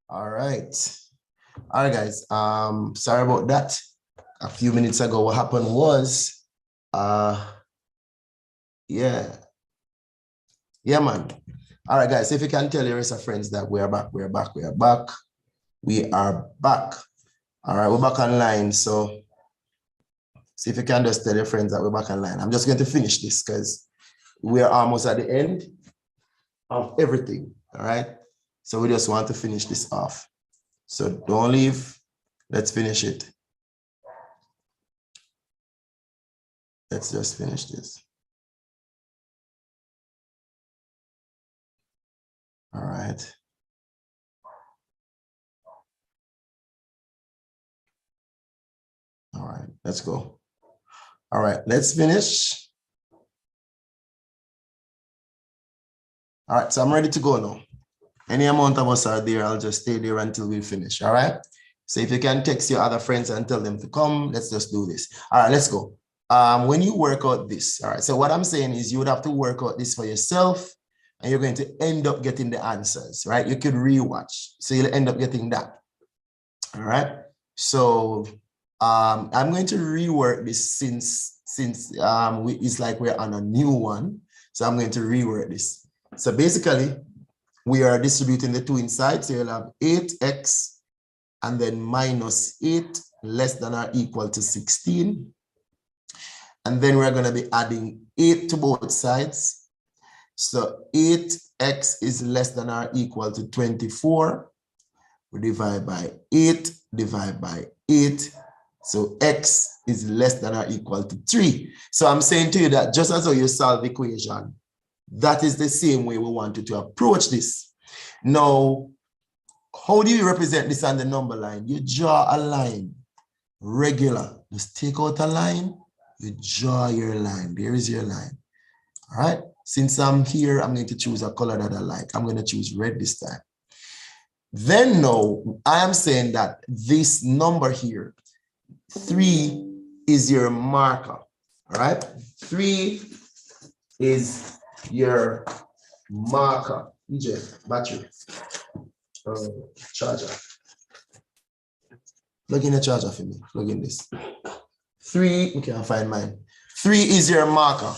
All right. All right, guys. Sorry about that. A few minutes ago, what happened was, yeah, man. All right, guys. If you can tell your rest of friends that we are back. We are back. All right, we're back online. So see if you can just tell your friends that we're back online. I'm just going to finish this because we are almost at the end of everything. All right. So we just want to finish this off. So don't leave. Let's finish it. Let's just finish this. All right. All right, let's go. All right, let's finish. All right, so I'm ready to go now. Any amount of us are there, I'll just stay there until we finish. All right. So if you can text your other friends and tell them to come, let's just do this. All right, let's go. When you work out this, all right, so what I'm saying is you would have to work out this for yourself and you're going to end up getting the answers, right? You could rewatch, so you'll end up getting that. All right. So I'm going to rework this since it's like we're on a new one. So I'm going to rework this. So basically, we are distributing the 2 inside. So you'll have 8x and then minus 8 less than or equal to 16. And then we're going to be adding 8 to both sides. So 8x is less than or equal to 24. We divide by 8, divide by 8. So x is less than or equal to 3. So I'm saying to you that just as how you solve the equation, that is the same way we wanted to approach this. Now, how do you represent this on the number line? You draw a line, regular. Just take out a line, you draw your line. There is your line. All right. Since I'm here, I'm going to choose a color that I like. I'm going to choose red this time. Then now, I am saying that this number here, 3 is your marker. All right. 3 is your marker. EJ, battery. Charger. Plug in the charger for me. Plug in this. 3, okay, I'll find mine. 3 is your marker.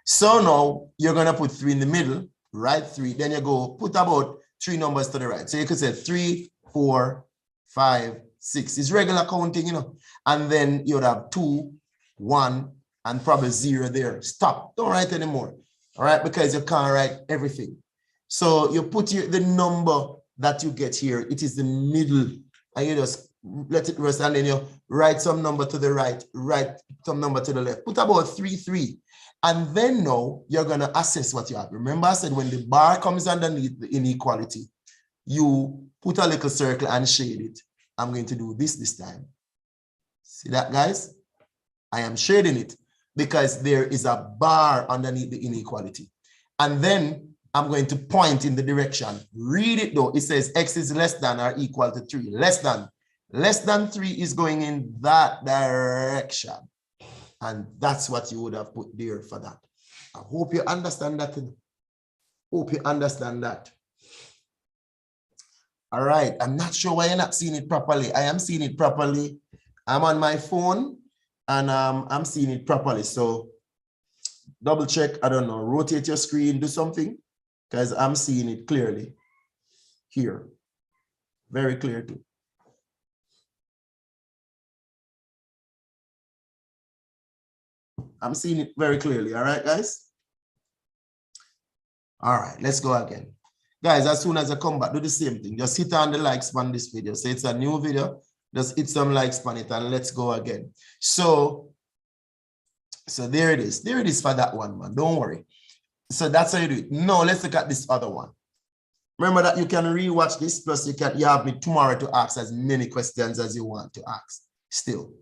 So now you're going to put 3 in the middle, right? 3. Then you go put about 3 numbers to the right. So you could say 3, 4, 5, 6. It's regular counting, you know. And then you would have 2, 1, and probably 0 there. Stop. Don't write anymore. All right? Because you can't write everything. So you put the number that you get here. It is the middle. And you just let it rest. And then you write some number to the right, write some number to the left. Put about 3, 3. And then now you're going to assess what you have. Remember I said when the bar comes underneath the inequality, you put a little circle and shade it. I'm going to do this time. See that, guys? I am shading it because there is a bar underneath the inequality. And then I'm going to point in the direction. Read it though. It says x is less than or equal to 3. Less than 3 is going in that direction. And that's what you would have put there for that. I hope you understand that. Hope you understand that. All right. I'm not sure why you're not seeing it properly. I am seeing it properly. I'm on my phone and I'm seeing it properly. So double check. I don't know. Rotate your screen. Do something because I'm seeing it clearly here. Very clear too. I'm seeing it very clearly. All right, guys? All right, let's go again. Guys, as soon as I come back, do the same thing. Just hit on the likes on this video. So it's a new video. Just hit some likes on it and let's go again. So there it is. There it is for that one, man. Don't worry. So that's how you do it. Now, let's look at this other one. Remember that you can rewatch this, plus you have me tomorrow to ask as many questions as you want to ask. Still,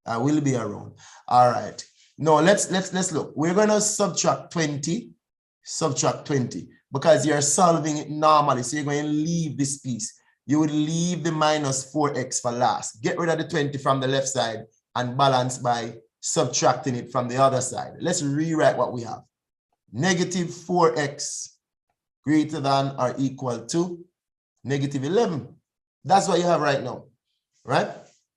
I will be around. All right. Now let's look. We're going to subtract 20, because you're solving it normally. So you're going to leave this piece. You would leave the minus 4x for last. Get rid of the 20 from the left side and balance by subtracting it from the other side. Let's rewrite what we have. Negative 4x greater than or equal to negative 11. That's what you have right now, right?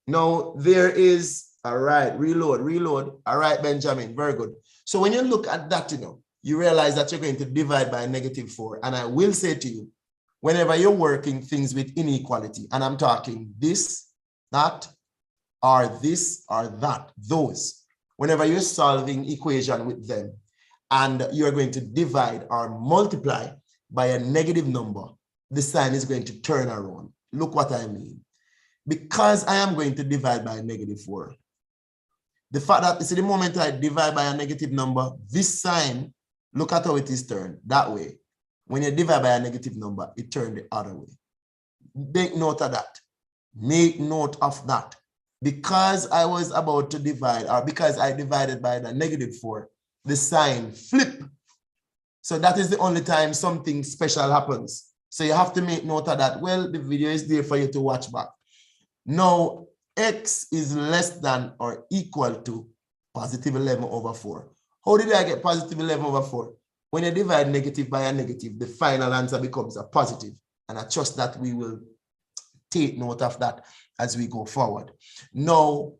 Now there is, all right, reload. All right, Benjamin, very good. So when you look at that, you realize that you're going to divide by -4. And I will say to you, whenever you're working things with inequality, and I'm talking this, that, or this, or that, those, whenever you're solving equation with them, and you're going to divide or multiply by a negative number, the sign is going to turn around. Look what I mean. Because I am going to divide by -4, the fact that, you see, the moment I divide by a negative number, this sign, look at how it is turned that way. When you divide by a negative number, it turned the other way. Make note of that. Make note of that. Because I was about to divide, or because I divided by the -4, the sign flip. So that is the only time something special happens. So you have to make note of that. Well, the video is there for you to watch back. Now, x is less than or equal to +11/4. How did I get +11/4? When you divide negative by a negative, the final answer becomes a positive. And I trust that we will take note of that as we go forward. Now,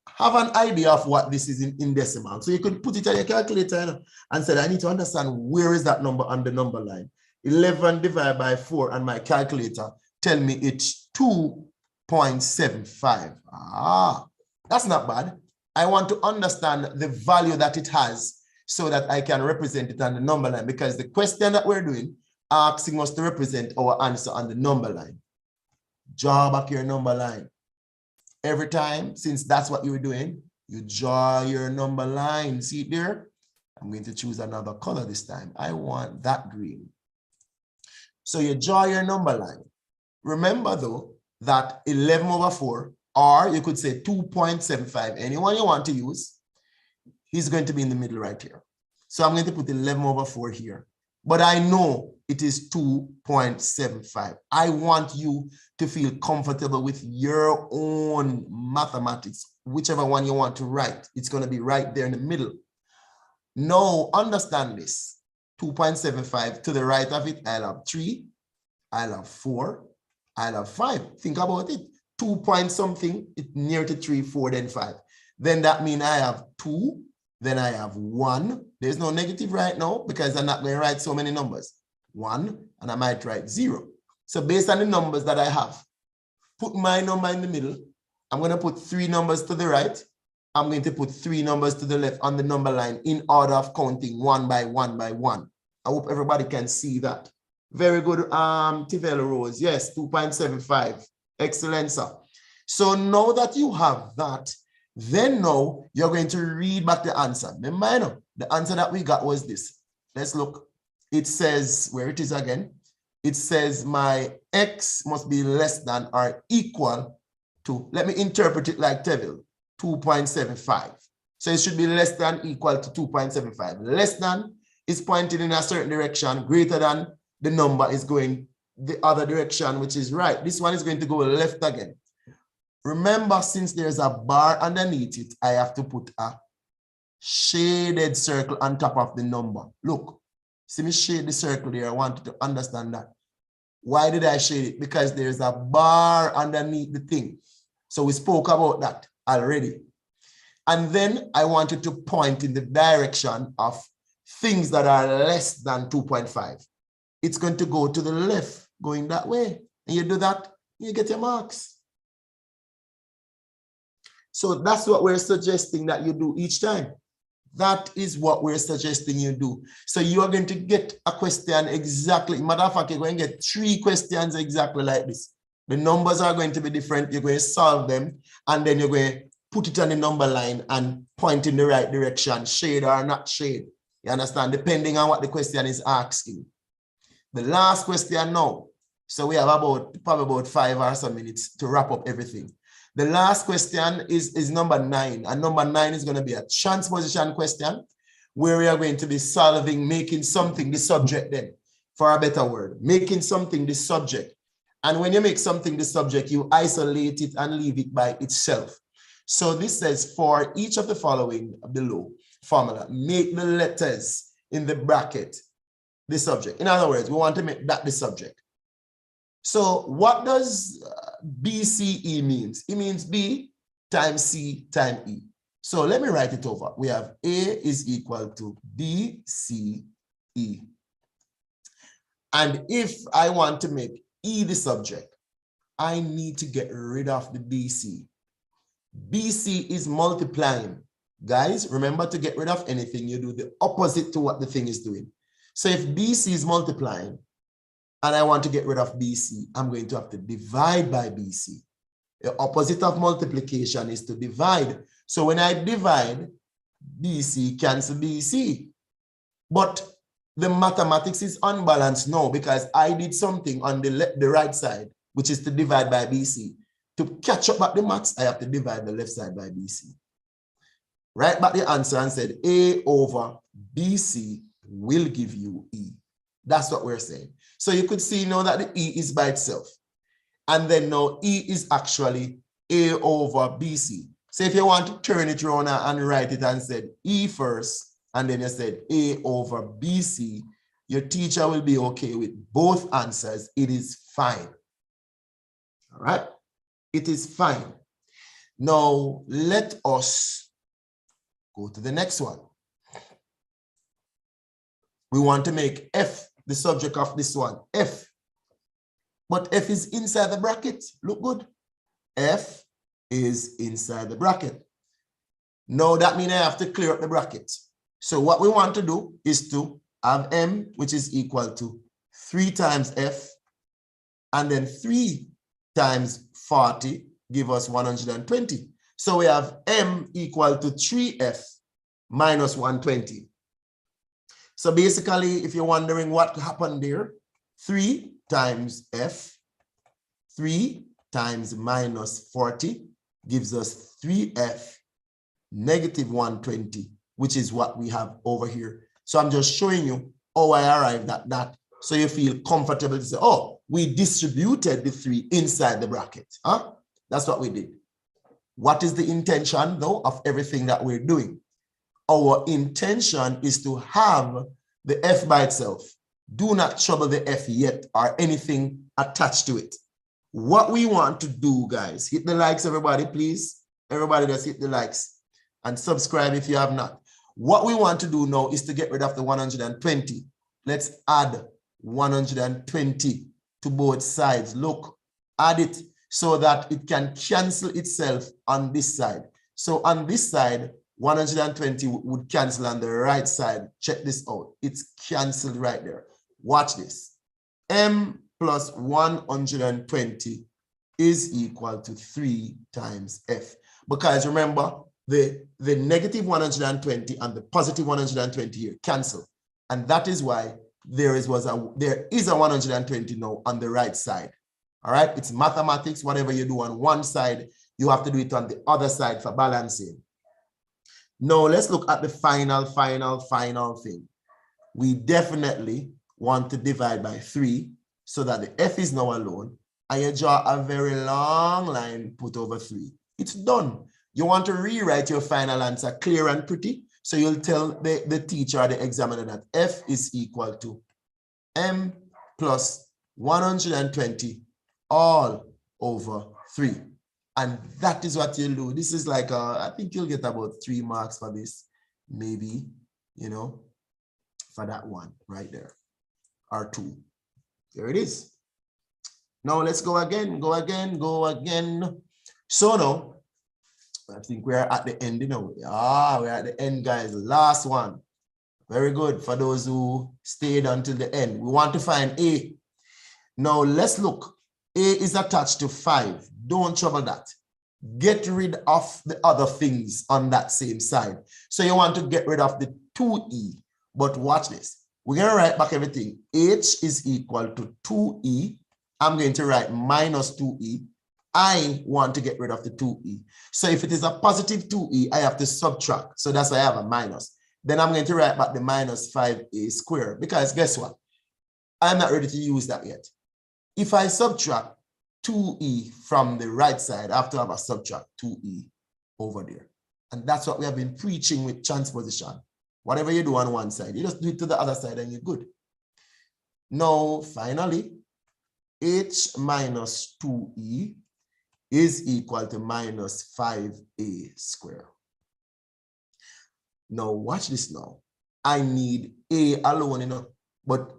have an idea of what this is in decimal. So you could put it on your calculator and say, I need to understand where is that number on the number line. 11 divided by 4 and my calculator tell me it's 2.75. That's not bad. I want to understand the value that it has so that I can represent it on the number line, because the question that we're doing asking us to represent our answer on the number line. Draw back your number line. Every time, since that's what you were doing, you draw your number line. See it there? I'm going to choose another color this time. I want that green. So you draw your number line. Remember though, that 11/4, or you could say 2.75, anyone you want to use, is going to be in the middle right here. So I'm going to put 11/4 here. But I know it is 2.75. I want you to feel comfortable with your own mathematics, whichever one you want to write. It's going to be right there in the middle. Now, understand this. 2.75, to the right of it, I'll have 3, I'll have 4, I'll have 5. Think about it. 2 point something, it's near to 3, 4, then 5. Then that means I have 2, then I have 1. There's no negative right now because I'm not going to write so many numbers. 1, and I might write 0. So based on the numbers that I have, put my number in the middle. I'm going to put 3 numbers to the right. I'm going to put 3 numbers to the left on the number line in order of counting 1 by 1 by 1. I hope everybody can see that. Very good, Tivella Rose. Yes, 2.75. Excellent, sir. So now that you have that, then now you're going to read back the answer. Remember, the answer that we got was this. Let's look. It says, where it is again, it says my x must be less than or equal to, let me interpret it like Tevil, 2.75. So it should be less than equal to 2.75. Less than is pointing in a certain direction, greater than the number is going the other direction, which is right. This one is going to go left again. Remember, since there's a bar underneath it, I have to put a shaded circle on top of the number. Look, see me shade the circle there. I want you to understand that. Why did I shade it? Because there's a bar underneath the thing. So we spoke about that already. And then I wanted to point in the direction of things that are less than 2.5. It's going to go to the left, going that way. And you do that, you get your marks. So that's what we're suggesting that you do each time. That is what we're suggesting you do. So you are going to get a question exactly. Matter of fact, you're going to get 3 questions exactly like this. The numbers are going to be different. You're going to solve them, and then you're going to put it on the number line and point in the right direction, shade or not shade. You understand? Depending on what the question is asking. The last question now. So we have probably about 5 or so minutes to wrap up everything. The last question is number 9. And number 9 is going to be a transposition question where we are going to be solving, making something the subject then, for a better word, making something the subject. And when you make something the subject, you isolate it and leave it by itself. So this says, for each of the following below formula, make the letters in the bracket the subject. In other words, we want to make that the subject. So what does BCE means? It means B times C times E. So let me write it over. We have A is equal to BCE. And if I want to make E the subject, I need to get rid of the BC. BC is multiplying. Guys, remember, to get rid of anything, you do the opposite to what the thing is doing. So if BC is multiplying and I want to get rid of BC, I'm going to have to divide by BC. The opposite of multiplication is to divide. So when I divide, BC cancel BC. But the mathematics is unbalanced now because I did something on the right side, which is to divide by BC. To catch up at the maths, I have to divide the left side by BC. Write back the answer and said A over BC will give you E. That's what we're saying. So you could see now that the E is by itself. And then now E is actually A over BC. So if you want to turn it around and write it and said E first, and then you said A over BC, your teacher will be okay with both answers. It is fine. All right? It is fine. Now let us go to the next one. We want to make F the subject of this one, F. But F is inside the bracket. Look good. F is inside the bracket. Now that means I have to clear up the bracket. So what we want to do is to have M, which is equal to 3 times F, and then 3 times 40 give us 120. So we have M equal to 3F minus 120. So basically, if you're wondering what happened there, 3 times F, 3 times minus 40 gives us 3F negative 120, which is what we have over here. So I'm just showing you how I arrived at that. So you feel comfortable to say, oh, we distributed the 3 inside the bracket. Huh? That's what we did. What is the intention, though, of everything that we're doing? Our intention is to have the F by itself. Do not trouble the F yet or anything attached to it. What we want to do, guys, hit the likes, everybody, please. Everybody just hit the likes and subscribe if you have not. What we want to do now is to get rid of the 120. Let's add 120 to both sides. Look, add it so that it can cancel itself on this side. So on this side, 120 would cancel on the right side. Check this out. It's canceled right there. Watch this. M plus 120 is equal to 3 times F. Because remember, the negative 120 and the positive 120 here cancel. And that is why there is a 120 now on the right side. All right, it's mathematics. Whatever you do on one side, you have to do it on the other side for balancing. Now let's look at the final thing. We definitely want to divide by 3 so that the F is now alone, and you draw a very long line, put over 3. It's done. You want to rewrite your final answer clear and pretty, so you'll tell the teacher or the examiner that F is equal to M plus 120 all over 3. And that is what you'll do. This is like, I think you'll get about 3 marks for this, maybe, you know, for that one right there, or 2. There it is. Now let's go again. So now, I think we're at the end, you know. We're at the end, guys. Last one. Very good for those who stayed until the end. We want to find A. Now let's look. A is attached to 5. Don't trouble that. Get rid of the other things on that same side. So you want to get rid of the 2E. But watch this. We're going to write back everything. H is equal to 2E. I'm going to write minus 2E. I want to get rid of the 2E. So if it is a positive 2E, I have to subtract. So that's why I have a minus. Then I'm going to write back the minus 5A squared. Because guess what? I'm not ready to use that yet. If I subtract 2E from the right side, I have to have a subtract 2E over there. And that's what we have been preaching with transposition. Whatever you do on one side, you just do it to the other side and you're good. Now, finally, h minus 2e is equal to minus 5a squared. Now watch this now. I need a alone, you know, but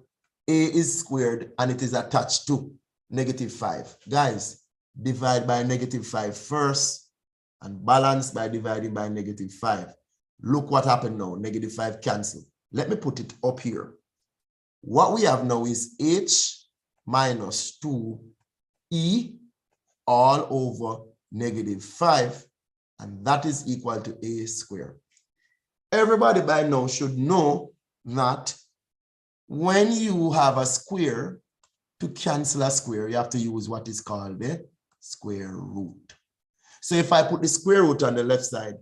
a is squared and it is attached to -5. Guys, divide by -5 first and balance by dividing by -5. Look what happened now. -5 cancel. Let me put it up here. What we have now is h minus 2e all over -5, and that is equal to a squared. Everybody by now should know that when you have a square, to cancel a square, you have to use what is called the square root. So if I put the square root on the left side,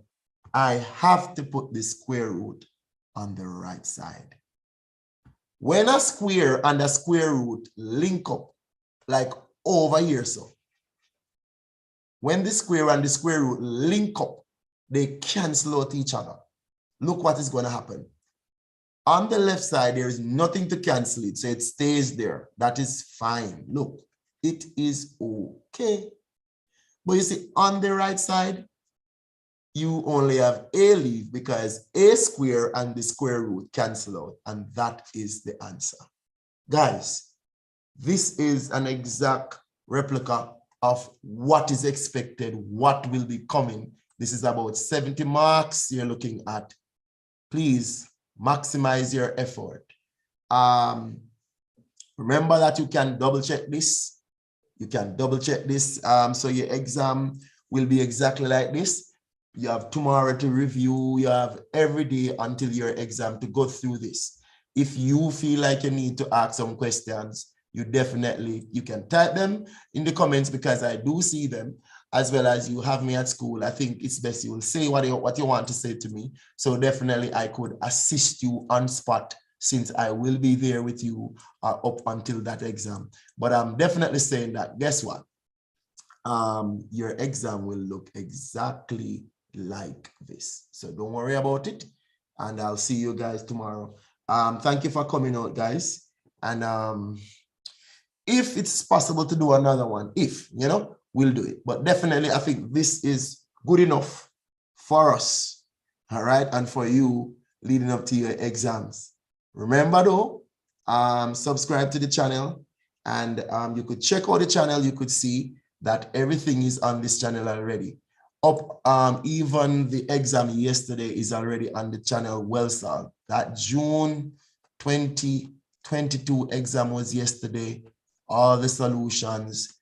I have to put the square root on the right side. When a square and a square root link up, like over here, so when the square and the square root link up, they cancel out each other. Look what is going to happen. On the left side, there is nothing to cancel it, so it stays there. That is fine. Look, it is okay. But you see, on the right side, you only have a leave because a square and the square root cancel out, and that is the answer. Guys, this is an exact replica of what is expected, what will be coming. This is about 70 marks you're looking at. Please maximize your effort. Remember that you can double check this. You can double check this. So your exam will be exactly like this. You have tomorrow to review. You have every day until your exam to go through this. If you feel like you need to ask some questions, you can type them in the comments because I do see them, as well as you have me at school. I think it's best you will say what you want to say to me. So definitely I could assist you on spot since I will be there with you up until that exam. But I'm definitely saying that, guess what? Your exam will look exactly like this. So don't worry about it. And I'll see you guys tomorrow. Thank you for coming out, guys. And if it's possible to do another one, we'll do it. But definitely, I think this is good enough for us, all right, and for you leading up to your exams. Remember though, subscribe to the channel, and you could check out the channel. You could see that everything is on this channel already. Even the exam yesterday is already on the channel well solved. That June 2022 exam was yesterday. All the solutions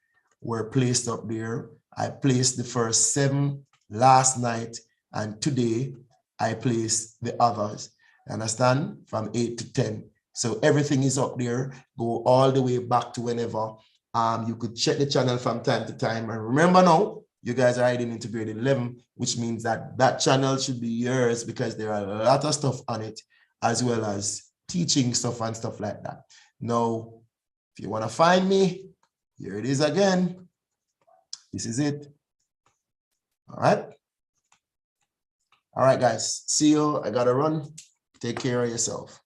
were placed up there. I placed the first 7 last night, and today I placed the others. Understand? From 8 to 10. So everything is up there. Go all the way back to whenever. You could check the channel from time to time. And remember now, you guys are heading into grade 11, which means that that channel should be yours because there are a lot of stuff on it, as well as teaching stuff and stuff like that. Now, if you want to find me, here it is again. This is it. All right. All right, guys. See you. I got to run. Take care of yourself.